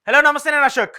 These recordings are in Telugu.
హలో నమస్తే, నేను అశోక్.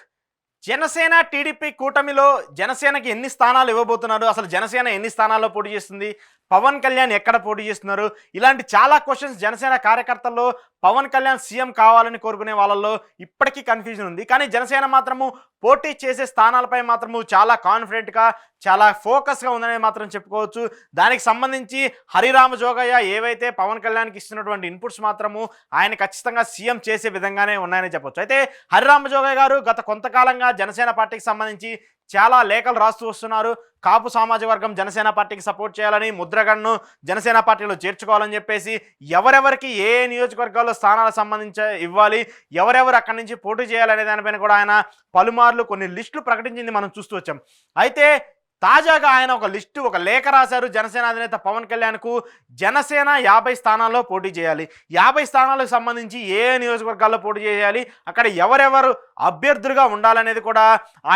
జనసేన టీడీపీ కూటమిలో జనసేనకి ఎన్ని స్థానాలు ఇవ్వబోతున్నారు, అసలు జనసేన ఎన్ని స్థానాల్లో పోటీ చేస్తుంది, పవన్ కళ్యాణ్ ఎక్కడ పోటీ చేస్తున్నారు, ఇలాంటి చాలా క్వశ్చన్స్ జనసేన కార్యకర్తల్లో పవన్ కళ్యాణ్ సీఎం కావాలని కోరుకునే వాళ్ళల్లో ఇప్పటికీ కన్ఫ్యూజన్ ఉంది. కానీ జనసేన మాత్రము పోటీ చేసే స్థానాలపై మాత్రము చాలా కాన్ఫిడెంట్గా, చాలా ఫోకస్గా ఉందనే మాత్రం చెప్పుకోవచ్చు. దానికి సంబంధించి హరిరామ జోగయ్య ఏవైతే పవన్ కళ్యాణ్కి ఇస్తున్నటువంటి ఇన్పుట్స్ మాత్రము ఆయన ఖచ్చితంగా సీఎం చేసే విధంగానే ఉన్నాయని చెప్పొచ్చు. అయితే హరిరామ జోగయ్య గారు గత కొంతకాలంగా జనసేన పార్టీకి సంబంధించి చాలా లేఖలు రాస్తూ వస్తున్నారు. కాపు సామాజిక వర్గం జనసేన పార్టీకి సపోర్ట్ చేయాలని, ముద్రగడను జనసేన పార్టీలో చేర్చుకోవాలని చెప్పేసి, ఎవరెవరికి ఏ నియోజకవర్గాల్లో స్థానాలు సంబంధించి ఇవ్వాలి, ఎవరెవరు అక్కడి నుంచి పోటీ చేయాలనే దానిపైన కూడా ఆయన పలుమార్లు కొన్ని లిస్టులు ప్రకటించింది మనం చూస్తూ వచ్చాం. అయితే తాజాగా ఆయన ఒక లేఖ రాశారు జనసేన అధినేత పవన్ కళ్యాణ్కు. జనసేన 50 స్థానాల్లో పోటీ చేయాలి, 50 స్థానాలకు సంబంధించి ఏ నియోజకవర్గాల్లో పోటీ చేయాలి, అక్కడ ఎవరెవరు అభ్యర్థులుగా ఉండాలనేది కూడా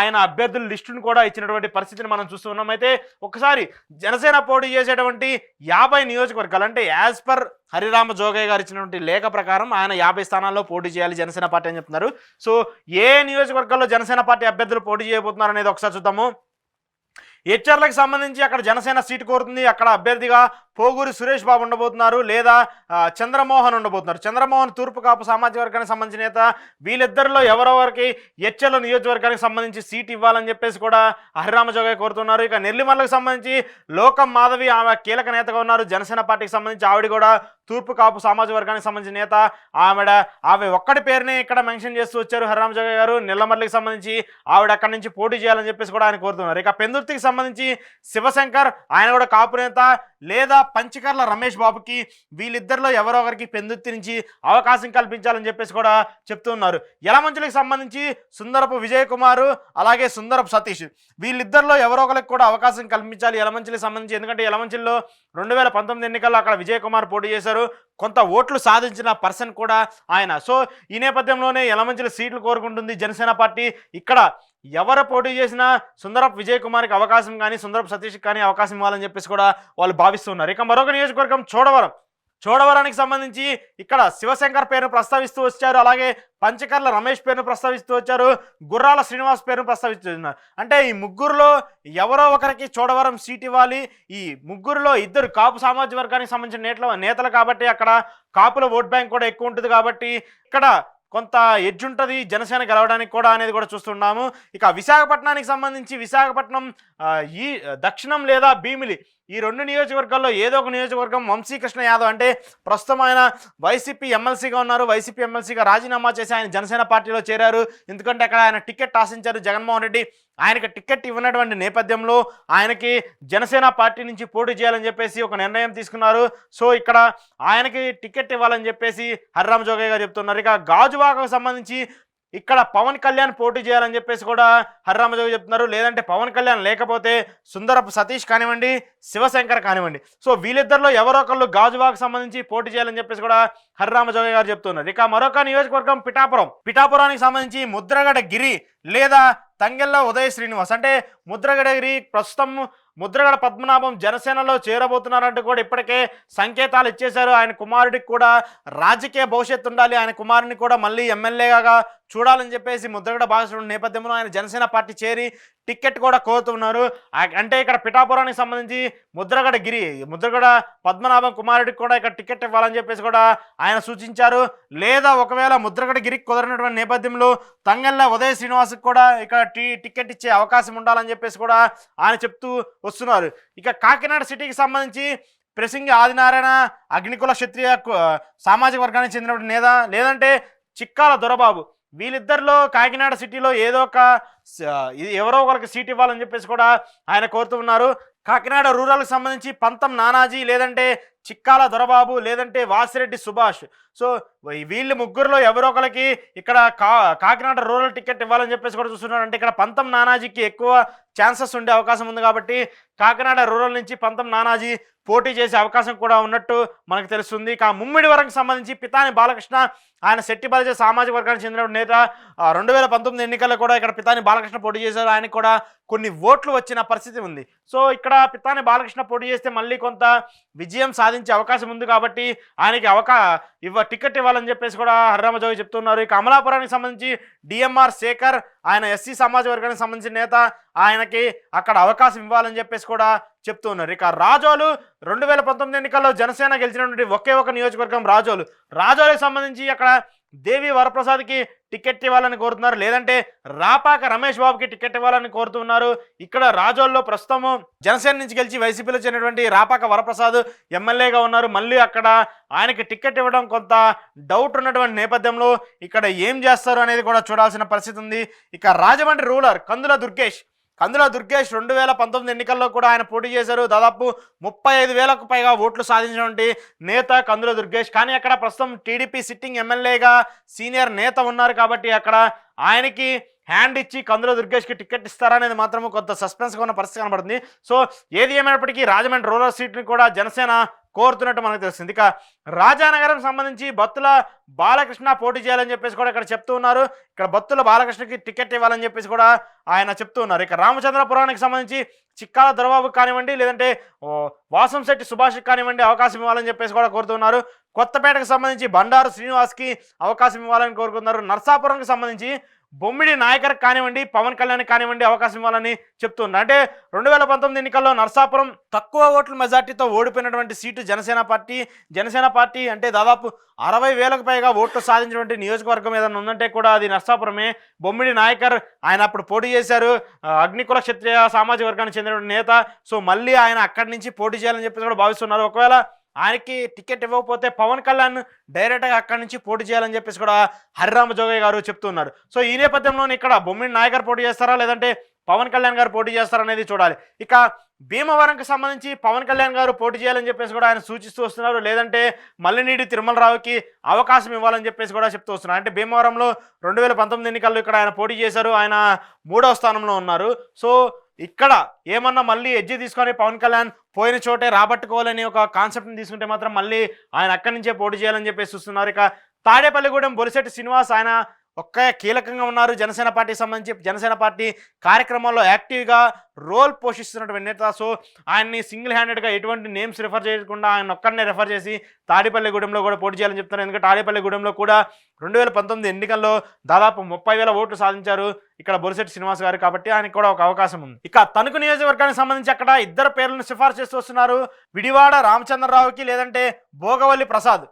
ఆయన అభ్యర్థుల లిస్టును కూడా ఇచ్చినటువంటి పరిస్థితిని మనం చూస్తున్నాం. అయితే ఒకసారి జనసేన పోటీ చేసేటువంటి 50 నియోజకవర్గాలు, అంటే యాజ్ పర్ హరిరామ జోగయ్య గారు ఇచ్చినటువంటి లేఖ ప్రకారం ఆయన 50 స్థానాల్లో పోటీ చేయాలి జనసేన పార్టీ అని చెప్తున్నారు. సో ఏ నియోజకవర్గాల్లో జనసేన పార్టీ అభ్యర్థులు పోటీ చేయబోతున్నారు అనేది ఒకసారి చూద్దాము. హెచ్ఆర్లకు సంబంధించి అక్కడ జనసేన సీటు కోరుతుంది. అక్కడ అభ్యర్థిగా పోగూరి సురేష్ బాబు ఉండబోతున్నారు, లేదా చంద్రమోహన్ ఉండబోతున్నారు. చంద్రమోహన్ తూర్పు కాపు సామాజిక వర్గానికి సంబంధించిన నేత. వీళ్ళిద్దరిలో ఎవరెవరికి హెచ్ఆర్ల నియోజకవర్గానికి సంబంధించి సీట్ ఇవ్వాలని చెప్పేసి కూడా హరిరామ జోగయ్య కోరుతున్నారు. ఇక నెల్లిమర్లకు సంబంధించి లోకం మాధవి, ఆమె కీలక నేతగా ఉన్నారు జనసేన పార్టీకి సంబంధించి. ఆవిడ కూడా తూర్పు కాపు సామాజిక వర్గానికి సంబంధించిన నేత. ఆమె ఒక్కడి పేరునే ఇక్కడ మెన్షన్ చేస్తూ వచ్చారు హరిరామ జోగయ్య గారు. నెల్లమర్లకు సంబంధించి ఆవిడ అక్కడి నుంచి పోటీ చేయాలని చెప్పేసి కూడా ఆయన కోరుతున్నారు. ఇక పెందుర్తికి సంబంధించి శివశంకర్, ఆయన కూడా కాపు నేత, లేదా పంచకర్ల రమేష్ బాబుకి, వీళ్ళిద్దరిలో ఎవరో ఒకరికి పెందుర్తి నుంచి అవకాశం కల్పించాలని చెప్పేసి కూడా చెప్తున్నారు. యలమంచిలికి సంబంధించి సుందరపు విజయ్ కుమారు, అలాగే సుందరపు సతీష్, వీళ్ళిద్దరిలో ఎవరో ఒకరికి కూడా అవకాశం కల్పించాలి యలమంచిలికి సంబంధించి. ఎందుకంటే యలమంచిలిలో 2019 ఎన్నికల్లో అక్కడ విజయ్ కుమార్ పోటీ చేశారు, కొంత ఓట్లు సాధించిన పర్సన్ కూడా ఆయన. సో ఈ నేపథ్యంలోనే యలమంచిలి సీట్లు కోరుకుంటుంది జనసేన పార్టీ. ఇక్కడ ఎవరు పోటీ చేసినా సుందరపు విజయ్ కుమార్కి అవకాశం కానీ, సుందరపు సతీష్కి కానీ అవకాశం ఇవ్వాలని చెప్పేసి కూడా వాళ్ళు భావిస్తున్నారు. ఇక మరొక నియోజకవర్గం చోడవరానికి సంబంధించి ఇక్కడ శివశంకర్ పేరును ప్రస్తావిస్తూ వచ్చారు, అలాగే పంచకర్ల రమేష్ పేరును ప్రస్తావిస్తూ వచ్చారు, గుర్రాల శ్రీనివాస్ పేరును ప్రస్తావిస్తున్నారు. అంటే ఈ ముగ్గురులో ఎవరో ఒకరికి చోడవరం సీట్ ఇవ్వాలి. ఈ ముగ్గురులో ఇద్దరు కాపు సామాజిక వర్గానికి సంబంధించిన నేతలు కాబట్టి అక్కడ కాపుల ఓట్ బ్యాంక్ కూడా ఎక్కువ ఉంటుంది కాబట్టి ఇక్కడ కొంత ఎడ్జ్ ఉంటుంది జనసేన గెలవడానికి కూడా అనేది కూడా చూస్తున్నాము. ఇక విశాఖపట్నానికి సంబంధించి విశాఖపట్నం ఈ దక్షిణం లేదా భీమిలి, ఈ 2 నియోజకవర్గాల్లో ఏదో ఒక నియోజకవర్గం వంశీకృష్ణ యాదవ్, అంటే ప్రస్తుతం ఆయన వైసీపీ ఎమ్మెల్సీగా ఉన్నారు. వైసీపీ ఎమ్మెల్సీగా రాజీనామా చేసి ఆయన జనసేన పార్టీలో చేరారు. ఎందుకంటే అక్కడ ఆయన టికెట్ ఆశించారు జగన్మోహన్ రెడ్డి. ఆయనకి టికెట్ ఇవ్వనటువంటి నేపథ్యంలో ఆయనకి జనసేన పార్టీ నుంచి పోటీ చేయాలని చెప్పేసి ఒక నిర్ణయం తీసుకున్నారు. సో ఇక్కడ ఆయనకి టికెట్ ఇవ్వాలని చెప్పేసి హరిరామ జోగయ్య గారు చెప్తున్నారు. ఇక గాజువాకకు సంబంధించి ఇక్కడ పవన్ కళ్యాణ్ పోటీ చేయాలని చెప్పేసి కూడా హరిరామ జోగయ్య చెప్తున్నారు. లేదంటే పవన్ కళ్యాణ్ లేకపోతే సుందరపు సతీష్ కానివ్వండి, శివశంకర్ కానివ్వండి, సో వీళ్ళిద్దరిలో ఎవరో ఒకళ్ళు గాజువాకు సంబంధించి పోటీ చేయాలని చెప్పేసి కూడా హరిరామ జోగయ్య గారు చెప్తున్నారు. ఇక మరొక నియోజకవర్గం పిఠాపురానికి సంబంధించి ముద్రగడ గిరి లేదా తంగెళ్ళ ఉదయ శ్రీనివాస్, అంటే ముద్రగడ గిరి ప్రస్తుతం ముద్రగడ పద్మనాభం జనసేనలో చేరబోతున్నారంటూ కూడా ఇప్పటికే సంకేతాలు ఇచ్చేశారు. ఆయన కుమారుడికి కూడా రాజకీయ భవిష్యత్తు ఉండాలి, ఆయన కుమారుని కూడా మళ్ళీ ఎమ్మెల్యేగా చూడాలని చెప్పేసి ముద్రగడ భావిస్తున్న నేపథ్యంలో ఆయన జనసేన పార్టీ చేరి టికెట్ కూడా కోరుతున్నారు. అంటే ఇక్కడ పిఠాపురానికి సంబంధించి ముద్రగడ పద్మనాభం కుమారుడికి కూడా ఇక్కడ టికెట్ ఇవ్వాలని చెప్పేసి కూడా ఆయన సూచించారు. లేదా ఒకవేళ ముద్రగడ గిరికి కుదరినటువంటి నేపథ్యంలో తంగెళ్ళ ఉదయ శ్రీనివాస్కి కూడా ఇక్కడ టికెట్ ఇచ్చే అవకాశం ఉండాలని చెప్పేసి కూడా ఆయన చెప్తూ వస్తున్నారు. ఇక కాకినాడ సిటీకి సంబంధించి ప్రసింగి ఆదినారాయణ, అగ్నికుల క్షత్రియ సామాజిక వర్గానికి చెందినటువంటి నేత, లేదంటే చిక్కాల దొరబాబు, వీళ్ళిద్దరిలో కాకినాడ సిటీలో ఎవరో ఒకరికి సీట్ ఇవ్వాలని చెప్పేసి కూడా ఆయన కోరుతూ ఉన్నారు. కాకినాడ రూరల్కి సంబంధించి పంతం నానాజీ, లేదంటే చిక్కాల దొరబాబు, లేదంటే వాసిరెడ్డి సుభాష్. సో వీళ్ళు ముగ్గురులో ఎవరో ఒకరికి ఇక్కడ కాకినాడ రూరల్ టికెట్ ఇవ్వాలని చెప్పేసి కూడా చూస్తున్నారు. అంటే ఇక్కడ పంతం నానాజీకి ఎక్కువ ఛాన్సెస్ ఉండే అవకాశం ఉంది కాబట్టి కాకినాడ రూరల్ నుంచి పంతం నానాజీ పోటీ చేసే అవకాశం కూడా ఉన్నట్టు మనకు తెలుస్తుంది. ఇక ముమ్మిడి వరకు సంబంధించి పితాని బాలకృష్ణ, ఆయన శెట్టిబలిజ సామాజిక వర్గానికి చెందిన నేత. 2019 ఎన్నికల్లో కూడా ఇక్కడ పితాని బాలకృష్ణ పోటీ చేశారు. ఆయనకు కూడా కొన్ని ఓట్లు వచ్చిన పరిస్థితి ఉంది. సో ఇక్కడ పితాని బాలకృష్ణ పోటీ చేస్తే మళ్ళీ కొంత విజయం సాధించే అవకాశం ఉంది కాబట్టి ఆయనకి టికెట్ ఇవ్వాలని చెప్పేసి కూడా హర్రామజోగి చెప్తున్నారు. ఇక అమలాపురానికి సంబంధించి డిఎంఆర్ శేఖర్, ఆయన ఎస్సీ సమాజ వర్గానికి సంబంధించిన నేత, ఆయనకి అక్కడ అవకాశం ఇవ్వాలని చెప్పేసి కూడా చెప్తున్నారు. ఇక రాజోలు 2019 ఎన్నికల్లో జనసేన గెలిచినటువంటి ఒకే ఒక నియోజకవర్గం రాజోలకు సంబంధించి అక్కడ దేవి వరప్రసాద్కి టికెట్ ఇవ్వాలని కోరుతున్నారు, లేదంటే రాపాక రమేష్ బాబుకి టికెట్ ఇవ్వాలని కోరుతున్నారు. ఇక్కడ రాజోల్లో ప్రస్తుతము జనసేన నుంచి గెలిచి వైసీపీలో చేరినటువంటి రాపాక వరప్రసాద్ ఎమ్మెల్యేగా ఉన్నారు. మళ్ళీ అక్కడ ఆయనకి టికెట్ ఇవ్వడం కొంత డౌట్ ఉన్నటువంటి నేపథ్యంలో ఇక్కడ ఏం చేస్తారు అనేది కూడా చూడాల్సిన పరిస్థితి ఉంది. ఇక రాజమండ్రి రూరల్ కందుల దుర్గేష్ 2019 ఎన్నికల్లో కూడా ఆయన పోటీ చేశారు. దాదాపు 35,000కు పైగా ఓట్లు సాధించినటువంటి నేత కందుల దుర్గేష్. కానీ అక్కడ ప్రస్తుతం టీడీపీ సిట్టింగ్ ఎమ్మెల్యేగా సీనియర్ నేత ఉన్నారు కాబట్టి అక్కడ ఆయనకి హ్యాండ్ ఇచ్చి కందుల దుర్గేష్కి టికెట్ ఇస్తారనేది మాత్రం కొంత సస్పెన్స్గా ఉన్న పరిస్థితి కనబడుతుంది. సో ఏది ఏమైనప్పటికీ రాజమండ్రి రూరల్ సీట్ని కూడా జనసేన కోరుతున్నట్టు మనకు తెలుస్తుంది. ఇక రాజానగరం సంబంధించి బత్తుల బాలకృష్ణ పోటీ చేయాలని చెప్పేసి కూడా ఇక్కడ చెప్తూ ఉన్నారు. ఇక్కడ బత్తుల బాలకృష్ణకి టికెట్ ఇవ్వాలని చెప్పేసి కూడా ఆయన చెప్తూ ఉన్నారు. ఇక రామచంద్రపురానికి సంబంధించి చిక్కాల దొరబాబుకి కానివ్వండి, లేదంటే వాసంశెట్టి సుభాష్కి కానివ్వండి అవకాశం ఇవ్వాలని చెప్పేసి కూడా కోరుతున్నారు. కొత్తపేటకు సంబంధించి బండారు శ్రీనివాస్కి అవకాశం ఇవ్వాలని కోరుకున్నారు. నర్సాపురంకి సంబంధించి బొమ్మిడి నాయకర్ కానివ్వండి, పవన్ కళ్యాణ్ కానివ్వండి అవకాశం ఇవ్వాలని చెప్తున్నారు. అంటే 2019 ఎన్నికల్లో నర్సాపురం తక్కువ ఓట్ల మెజార్టీతో ఓడిపోయినటువంటి సీటు జనసేన పార్టీ అంటే దాదాపు 60,000కు పైగా ఓట్లు సాధించినటువంటి నియోజకవర్గం ఏదైనా ఉందంటే కూడా అది నర్సాపురమే. బొమ్మిడి నాయకర్ ఆయన అప్పుడు పోటీ చేశారు, అగ్నికుల క్షత్రియ సామాజిక వర్గానికి చెందిన నేత. సో మళ్ళీ ఆయన అక్కడి నుంచి పోటీ చేయాలని చెప్పేసి కూడా భావిస్తున్నారు. ఒకవేళ ఆయనకి టికెట్ ఇవ్వకపోతే పవన్ కళ్యాణ్ డైరెక్ట్గా అక్కడి నుంచి పోటీ చేయాలని చెప్పేసి కూడా హరిరామజోగయ్య గారు చెప్తున్నారు. సో ఈ నేపథ్యంలోనే ఇక్కడ బొమ్మిడి నాయకర్ పోటీ చేస్తారా, లేదంటే పవన్ కళ్యాణ్ గారు పోటీ చేస్తారనేది చూడాలి. ఇక భీమవరంకి సంబంధించి పవన్ కళ్యాణ్ గారు పోటీ చేయాలని చెప్పేసి కూడా ఆయన సూచిస్తూ వస్తున్నారు, లేదంటే మల్లినీడి తిరుమలరావుకి అవకాశం ఇవ్వాలని చెప్పేసి కూడా చెప్తూ వస్తున్నారు. అంటే భీమవరంలో 2019 ఎన్నికల్లో ఇక్కడ ఆయన పోటీ చేశారు, ఆయన 3వ స్థానంలో ఉన్నారు. సో ఇక్కడ ఏమన్నా మళ్ళీ ఎడ్జి తీసుకొని పవన్ కళ్యాణ్ పోయిన చోటే రాబట్టుకోవాలని ఒక కాన్సెప్ట్ని తీసుకుంటే మాత్రం మళ్ళీ ఆయన అక్కడి నుంచే పోటీ చేయాలని చెప్పేసి చూస్తున్నారు. ఇక తాడేపల్లిగూడెం బొలిశెట్టి శ్రీనివాస్ ఆయన ఒక్క కీలకంగా ఉన్నారు. జనసేన పార్టీకి సంబంధించి జనసేన పార్టీ కార్యక్రమాల్లో యాక్టివ్గా రోల్ పోషిస్తున్నటువంటి నేత. సో ఆయన్ని సింగిల్ హ్యాండెడ్గా ఎటువంటి నేమ్స్ రిఫర్ చేయకుండా ఆయన ఒక్కడనే రెఫర్ చేసి తాడేపల్లిగూడెంలో కూడా పోటీ చేయాలని చెప్తున్నారు. ఎందుకంటే తాడేపల్లిగూడెంలో కూడా 2019 ఎన్నికల్లో దాదాపు 30,000 ఓట్లు సాధించారు ఇక్కడ బొలిశెట్టి శ్రీనివాస్ గారు, కాబట్టి ఆయనకు కూడా ఒక అవకాశం ఉంది. ఇక తణుకు నియోజకవర్గానికి సంబంధించి అక్కడ ఇద్దరు పేర్లను సిఫార్సు చేస్తూ వస్తున్నారు. విడివాడ రామచంద్రరావుకి, లేదంటే భోగవల్లి ప్రసాద్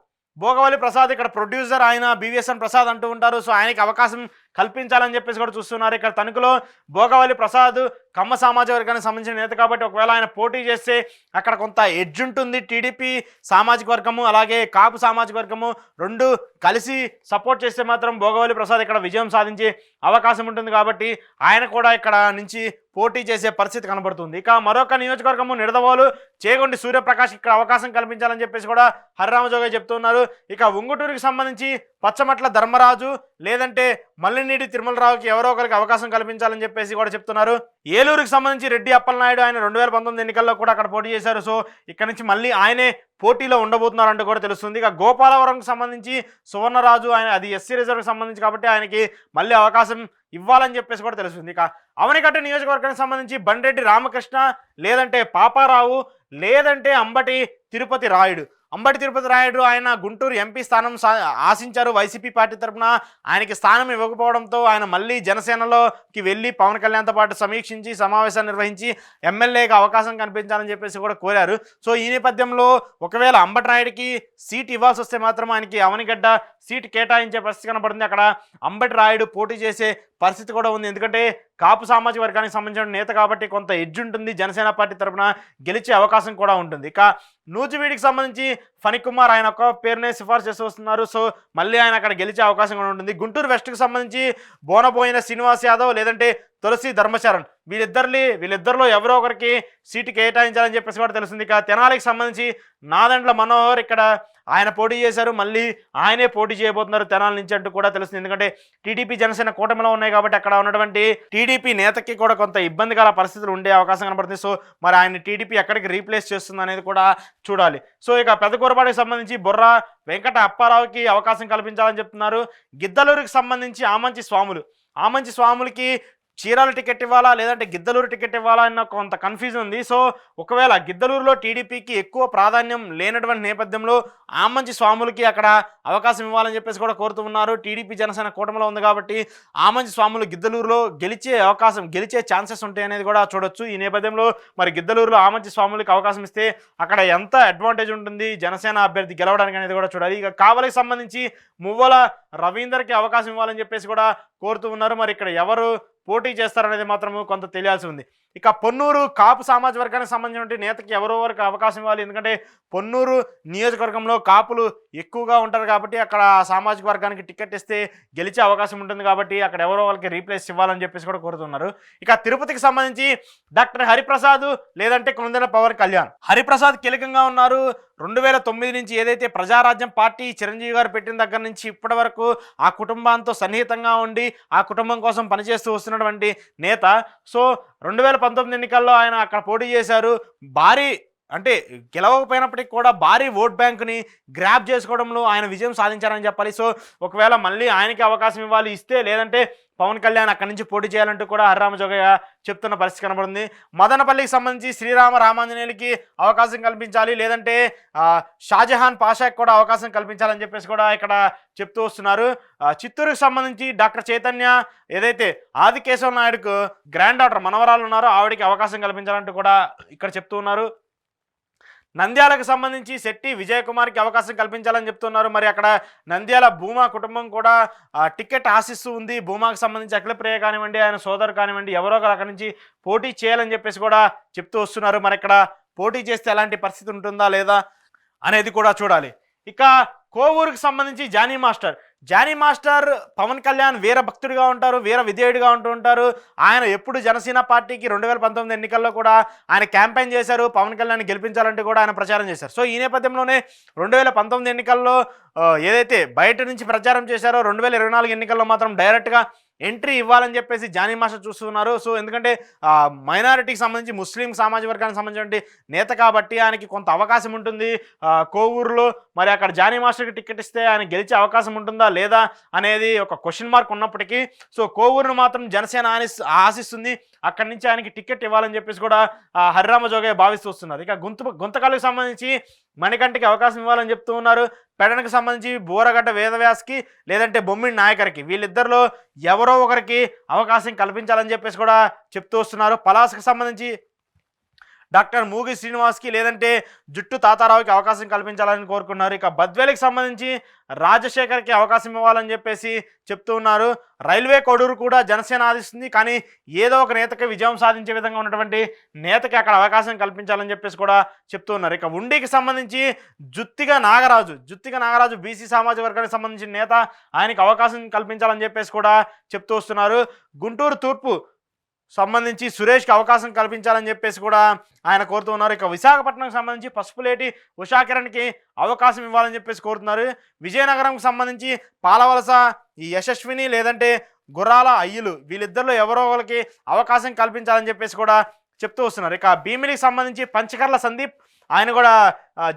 ఇక్కడ ప్రొడ్యూసర్, ఆయన బివిఎస్ఎన్ ప్రసాద్ అంటూ ఉంటారు. సో ఆయనకి అవకాశం కల్పించాలని చెప్పేసి కూడా చూస్తున్నారు. ఇక్కడ తణుకులో భోగవల్లి ప్రసాద్ కమ్మ సామాజిక వర్గానికి సంబంధించిన నేత కాబట్టి ఒకవేళ ఆయన పోటీ చేస్తే అక్కడ కొంత ఎడ్జ్ ఉంటుంది. టీడీపీ సామాజిక వర్గము అలాగే కాపు సామాజిక వర్గము రెండు కలిసి సపోర్ట్ చేస్తే మాత్రం భోగవల్లి ప్రసాద్ ఇక్కడ విజయం సాధించే అవకాశం ఉంటుంది కాబట్టి ఆయన కూడా ఇక్కడ నుంచి పోటీ చేసే పరిస్థితి కనబడుతుంది. ఇక మరొక నియోజకవర్గము నిడదవోలు చేగొండి సూర్యప్రకాష్ ఇక్కడ అవకాశం కల్పించాలని చెప్పేసి కూడా హరిరామజోగయ్య చెప్తున్నారు. ఇక ఉంగుటూరుకి సంబంధించి పచ్చమట్ల ధర్మరాజు, లేదంటే మల్లినీడి తిరుమలరావుకి ఎవరో ఒకరికి అవకాశం కల్పించాలని చెప్పేసి కూడా చెప్తున్నారు. ఏలూరుకి సంబంధించి రెడ్డి అప్పలనాయుడు ఆయన 2019 ఎన్నికల్లో కూడా అక్కడ పోటీ చేశారు. సో ఇక్కడ నుంచి మళ్ళీ ఆయనే పోటీలో ఉండబోతున్నారంటూ కూడా తెలుస్తుంది. ఇక గోపాలవరంకి సంబంధించి సువర్ణరాజు ఆయన అది ఎస్సీ రిజర్వ్కి సంబంధించి కాబట్టి ఆయనకి మళ్ళీ అవకాశం ఇవ్వాలని చెప్పేసి కూడా తెలుస్తుంది. ఇక అవనిగడ్డ నియోజకవర్గానికి సంబంధించి బండ్రెడ్డి రామకృష్ణ, లేదంటే పాపారావు, లేదంటే అంబటి తిరుపతి రాయుడు ఆయన గుంటూరు ఎంపీ స్థానం ఆశించారు వైసీపీ పార్టీ తరఫున. ఆయనకి స్థానం ఇవ్వకపోవడంతో ఆయన మళ్ళీ జనసేనలోకి వెళ్ళి పవన్ కళ్యాణ్తో పాటు సమీక్షించి సమావేశాన్ని నిర్వహించి ఎమ్మెల్యేగా అవకాశం కనిపించాలని చెప్పేసి కూడా కోరారు. సో ఈ నేపథ్యంలో ఒకవేళ అంబటి రాయుడికి సీట్ ఇవ్వాల్సి వస్తే మాత్రం ఆయనకి అవనిగడ్డ సీట్ కేటాయించే పరిస్థితి కనబడుతుంది. అక్కడ అంబటి రాయుడు పోటీ చేసే పరిస్థితి కూడా ఉంది. ఎందుకంటే కాపు సామాజిక వర్గానికి సంబంధించిన నేత కాబట్టి కొంత ఎడ్జ్ ఉంటుంది, జనసేన పార్టీ తరఫున గెలిచే అవకాశం కూడా ఉంటుంది. ఇక నూజివీడికి సంబంధించి ఫణికుమార్ ఆయన ఒక పేరునే సిఫార్సు చేస్తూ వస్తున్నారు. సో మళ్ళీ ఆయన అక్కడ గెలిచే అవకాశం కూడా ఉంటుంది. గుంటూరు వెస్ట్కి సంబంధించి బోనబోయిన శ్రీనివాస్ యాదవ్, లేదంటే తులసి ధర్మచరణ్ వీళ్ళిద్దరిలో ఎవరో ఒకరికి సీటు కేటాయించాలని చెప్పేసి కూడా తెలుస్తుంది. ఇక తెనాలికి సంబంధించి నాదెండ్ల మనోహర్ ఇక్కడ ఆయన పోటీ చేశారు, మళ్ళీ ఆయనే పోటీ చేయబోతున్నారు తెనాలి నుంచి అంటూ కూడా తెలుస్తుంది. ఎందుకంటే టీడీపీ జనసేన కూటమిలో ఉన్నాయి కాబట్టి అక్కడ ఉన్నటువంటి టీడీపీ నేతకి కూడా కొంత ఇబ్బందికర పరిస్థితులు ఉండే అవకాశం కనబడుతుంది. సో మరి ఆయన టీడీపీ ఎక్కడికి రీప్లేస్ చేస్తుంది అనేది కూడా చూడాలి. సో ఇక పెదకూరపాటికి సంబంధించి బొర్రా వెంకట అప్పారావుకి అవకాశం కల్పించాలని చెప్తున్నారు. గిద్దలూరుకి సంబంధించి ఆమంచి స్వాములకి చీరాల టికెట్ ఇవ్వాలా లేదంటే గిద్దలూరు టికెట్ ఇవ్వాలా అన్న కొంత కన్ఫ్యూజన్ ఉంది. సో ఒకవేళ గిద్దలూరులో టీడీపీకి ఎక్కువ ప్రాధాన్యం లేనటువంటి నేపథ్యంలో ఆమంచి స్వాములకి అక్కడ అవకాశం ఇవ్వాలని చెప్పేసి కూడా కోరుతూ ఉన్నారు. టీడీపీ జనసేన కూటమిలో ఉంది కాబట్టి ఆమంచి స్వాములు గిద్దలూరులో గెలిచే ఛాన్సెస్ ఉంటాయి అనేది కూడా చూడొచ్చు. ఈ నేపథ్యంలో మరి గిద్దలూరులో ఆమంచి స్వాములకి అవకాశం ఇస్తే అక్కడ ఎంత అడ్వాంటేజ్ ఉంటుంది జనసేన అభ్యర్థి గెలవడానికి అనేది కూడా చూడాలి. ఇక కావలికి సంబంధించి మువ్వల రవీందర్కి అవకాశం ఇవ్వాలని చెప్పేసి కూడా కోరుతూ ఉన్నారు. మరి ఇక్కడ ఎవరు పోటీ చేస్తారనేది మాత్రము కొంత తెలియాల్సి ఉంది. ఇక పొన్నూరు కాపు సామాజిక వర్గానికి సంబంధించిన నేతకి ఎవరో వరకు అవకాశం ఇవ్వాలి. ఎందుకంటే పొన్నూరు నియోజకవర్గంలో కాపులు ఎక్కువగా ఉంటారు కాబట్టి అక్కడ సామాజిక వర్గానికి టికెట్ ఇస్తే గెలిచే అవకాశం ఉంటుంది కాబట్టి అక్కడ ఎవరో వాళ్ళకి రీప్లేస్ ఇవ్వాలని చెప్పేసి కూడా కోరుతున్నారు. ఇక తిరుపతికి సంబంధించి డాక్టర్ హరిప్రసాద్ లేదంటే కొందన పవన్ కళ్యాణ్. హరిప్రసాద్ కీలకంగా ఉన్నారు. 2009 నుంచి ఏదైతే ప్రజారాజ్యం పార్టీ చిరంజీవి గారు పెట్టిన దగ్గర నుంచి ఇప్పటి వరకు ఆ కుటుంబంతో సన్నిహితంగా ఉండి ఆ కుటుంబం కోసం పనిచేస్తూ వస్తున్నటువంటి నేత. సో 2019 ఎన్నికల్లో ఆయన అక్కడ పోటీ చేశారు. భారీ అంటే గెలవకపోయినప్పటికీ కూడా భారీ ఓట్ బ్యాంకుని గ్రాప్ చేసుకోవడంలో ఆయన విజయం సాధించారని చెప్పాలి. సో ఒకవేళ మళ్ళీ ఆయనకి అవకాశం ఇవ్వాలి ఇస్తే లేదంటే పవన్ కళ్యాణ్ అక్కడి నుంచి పోటీ చేయాలంటూ కూడా హర్రామ జోగయ్య చెప్తున్న పరిస్థితి కనబడింది. మదనపల్లికి సంబంధించి శ్రీరామ రామాంజనేయులకి అవకాశం కల్పించాలి లేదంటే షాజహాన్ పాషాకి కూడా అవకాశం కల్పించాలని చెప్పేసి కూడా ఇక్కడ చెప్తూ వస్తున్నారు. చిత్తూరుకి సంబంధించి డాక్టర్ చైతన్య ఏదైతే ఆదికేశవ నాయుడుకు గ్రాండ్ డాటర్ మనవరాలు ఉన్నారో ఆవిడికి అవకాశం కల్పించాలంటూ కూడా ఇక్కడ చెప్తూ ఉన్నారు. నంద్యాలకు సంబంధించి శెట్టి విజయ్ కుమార్కి అవకాశం కల్పించాలని చెప్తున్నారు. మరి అక్కడ నంద్యాల భూమా కుటుంబం కూడా టికెట్ ఆశిస్తూ ఉంది. భూమాకు సంబంధించి అఖిలప్రియ కానివ్వండి ఆయన సోదరు కానివ్వండి ఎవరో ఒకరు అక్కడి నుంచి పోటీ చేయాలని చెప్పేసి కూడా చెప్తూ వస్తున్నారు. మరి ఇక్కడ పోటీ చేస్తే ఎలాంటి పరిస్థితి ఉంటుందా లేదా అనేది కూడా చూడాలి. ఇక కోవూరుకి సంబంధించి జానీ మాస్టర్ పవన్ కళ్యాణ్ వీర భక్తుడిగా ఉంటారు, వీర విధేయుడిగా ఉంటూ ఉంటారు. ఆయన ఎప్పుడు జనసేన పార్టీకి 2019 ఎన్నికల్లో కూడా ఆయన క్యాంపెయిన్ చేశారు. పవన్ కళ్యాణ్ గెలిపించాలంటే కూడా ఆయన ప్రచారం చేశారు. సో ఈ నేపథ్యంలోనే 2019 ఎన్నికల్లో ఏదైతే బయట నుంచి ప్రచారం చేశారో 2024 ఎన్నికల్లో మాత్రం డైరెక్ట్గా ఎంట్రీ ఇవ్వాలని చెప్పేసి జానీ మాస్టర్ చూస్తున్నారు. సో ఎందుకంటే మైనారిటీకి సంబంధించి ముస్లిం సామాజిక వర్గానికి సంబంధించిన నేత కాబట్టి ఆయనకి కొంత అవకాశం ఉంటుంది కోవూరులో. మరి అక్కడ జానీ మాస్టర్కి టికెట్ ఇస్తే ఆయన గెలిచే అవకాశం ఉంటుందా లేదా అనేది ఒక క్వశ్చన్ మార్క్ ఉన్నప్పటికీ సో కోవూరును మాత్రం జనసేన ఆశిస్తుంది. అక్కడి నుంచి ఆయనకి టికెట్ ఇవ్వాలని చెప్పేసి కూడా హరిరామ జోగయ్య భావిస్తూ వస్తున్నారు. ఇక గుంతకల్లుకు సంబంధించి మణికంఠకి అవకాశం ఇవ్వాలని చెప్తూ ఉన్నారు. పెడనకు సంబంధించి బోరగడ్డ వేదవ్యాస్కి లేదంటే బొమ్మిడి నాయకర్కి వీళ్ళిద్దరిలో ఎవరో ఒకరికి అవకాశం కల్పించాలని చెప్పేసి కూడా చెప్తూ వస్తున్నారు. పలాసకు సంబంధించి డాక్టర్ మూగి శ్రీనివాస్కి లేదంటే జుట్టు తాతారావుకి అవకాశం కల్పించాలని కోరుకున్నారు. ఇక బద్వేలికి సంబంధించి రాజశేఖర్కి అవకాశం ఇవ్వాలని చెప్పేసి చెప్తూ ఉన్నారు. రైల్వే కోడూరు కూడా జనసేన ఆదిస్తుంది కానీ ఏదో ఒక నేతకి విజయం సాధించే విధంగా ఉన్నటువంటి నేతకి అక్కడ అవకాశం కల్పించాలని చెప్పేసి కూడా చెప్తూ ఉన్నారు. ఇక ఉండికి సంబంధించి జుత్తిగా నాగరాజు బీసీ సామాజిక వర్గానికి సంబంధించిన నేత, ఆయనకి అవకాశం కల్పించాలని చెప్పేసి కూడా చెప్తూ వస్తున్నారు. గుంటూరు తూర్పు సంబంధించి సురేష్కి అవకాశం కల్పించాలని చెప్పేసి కూడా ఆయన కోరుతూ ఉన్నారు. ఇక విశాఖపట్నంకి సంబంధించి పసుపులేటి ఉషాకిరణ్కి అవకాశం ఇవ్వాలని చెప్పేసి కోరుతున్నారు. విజయనగరంకి సంబంధించి పాలవలస ఈ యశస్విని లేదంటే గుర్రాల అయ్యులు వీళ్ళిద్దరిలో ఎవరో ఒకరికి అవకాశం కల్పించాలని చెప్పేసి కూడా చెప్తూ వస్తున్నారు. ఇక భీమిలికి సంబంధించి పంచకర్ల సందీప్ ఆయన కూడా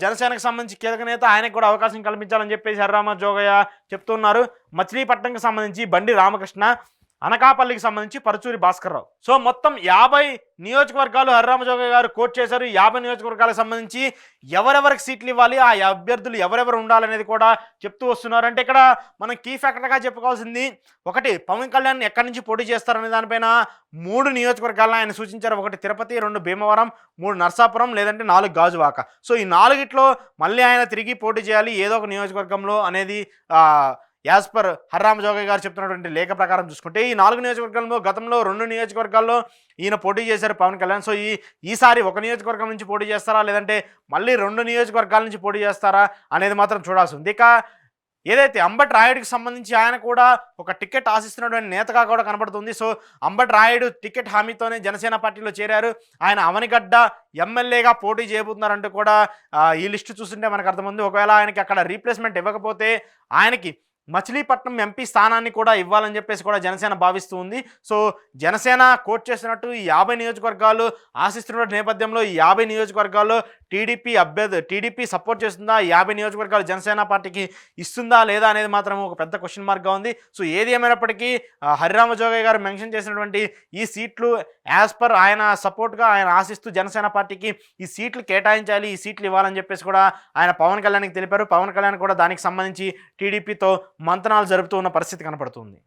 జనసేనకు సంబంధించి కీలక నేత, ఆయనకు కూడా అవకాశం కల్పించాలని చెప్పేసి హరిరామ జోగయ్య చెప్తున్నారు. మచిలీపట్నంకి సంబంధించి బండి రామకృష్ణ, అనకాపల్లికి సంబంధించి పరుచూరి భాస్కర్రావు. సో మొత్తం 50 నియోజకవర్గాలు హరిరామ జోగయ్య గారు కోట్ చేశారు. 50 నియోజకవర్గాలకు సంబంధించి ఎవరెవరికి సీట్లు ఇవ్వాలి, ఆ అభ్యర్థులు ఎవరెవరు ఉండాలనేది కూడా చెప్తూ వస్తున్నారు. అంటే ఇక్కడ మనం కీ ఫ్యాక్టర్గా చెప్పుకోవాల్సింది ఒకటి, పవన్ కళ్యాణ్ ఎక్కడి నుంచి పోటీ చేస్తారనే దానిపైన 3 నియోజకవర్గాలను ఆయన సూచించారు. 1 తిరుపతి, 2 భీమవరం, 3 నర్సాపురం లేదంటే 4 గాజువాక. సో ఈ 4గిట్లో మళ్ళీ ఆయన తిరిగి పోటీ చేయాలి ఏదో ఒక నియోజకవర్గంలో అనేది యాజ్ పర్ హరిరామ జోగయ్య గారు చెప్తున్నటువంటి లేఖ ప్రకారం చూసుకుంటే ఈ 4 నియోజకవర్గాల్లో గతంలో 2 నియోజకవర్గాల్లో ఈయన పోటీ చేశారు పవన్ కళ్యాణ్. సో ఈసారి 1 నియోజకవర్గం నుంచి పోటీ చేస్తారా లేదంటే మళ్ళీ 2 నియోజకవర్గాల నుంచి పోటీ చేస్తారా అనేది మాత్రం చూడాల్సి ఉంది. ఇక ఏదైతే అంబటి రాయుడికి సంబంధించి ఆయన కూడా ఒక టికెట్ ఆశిస్తున్నటువంటి నేతగా కూడా కనబడుతుంది. సో అంబటి రాయుడు టికెట్ హామీతోనే జనసేన పార్టీలో చేరారు. ఆయన అవనిగడ్డ ఎమ్మెల్యేగా పోటీ చేయబోతున్నారంటూ కూడా ఈ లిస్టు చూస్తుంటే మనకు అర్థమైంది. ఒకవేళ ఆయనకి అక్కడ రీప్లేస్మెంట్ ఇవ్వకపోతే ఆయనకి మచిలీపట్నం ఎంపీ స్థానాన్ని కూడా ఇవ్వాలని చెప్పేసి కూడా జనసేన భావిస్తూ ఉంది. సో జనసేన కోట్ చేసినట్టు ఈ 50 నియోజకవర్గాలు ఆశిస్తున్న నేపథ్యంలో ఈ 50 నియోజకవర్గాల్లో టీడీపీ సపోర్ట్ చేస్తుందా, ఈ 50 నియోజకవర్గాలు జనసేన పార్టీకి ఇస్తుందా లేదా అనేది మాత్రం ఒక పెద్ద క్వశ్చన్ మార్క్గా ఉంది. సో ఏది ఏమైనప్పటికీ హరిరామ జోగయ్య గారు మెన్షన్ చేసినటువంటి ఈ సీట్లు యాజ్ పర్ ఆయన సపోర్ట్గా ఆయన ఆశిస్తూ జనసేన పార్టీకి ఈ సీట్లు కేటాయించాలి, ఈ సీట్లు ఇవ్వాలని చెప్పేసి కూడా ఆయన పవన్ కళ్యాణ్కి తెలిపారు. పవన్ కళ్యాణ్ కూడా దానికి సంబంధించి టీడీపీతో మంతనాలు జరుపుతూ ఉన్న పరిస్థితి కనపడుతుంది.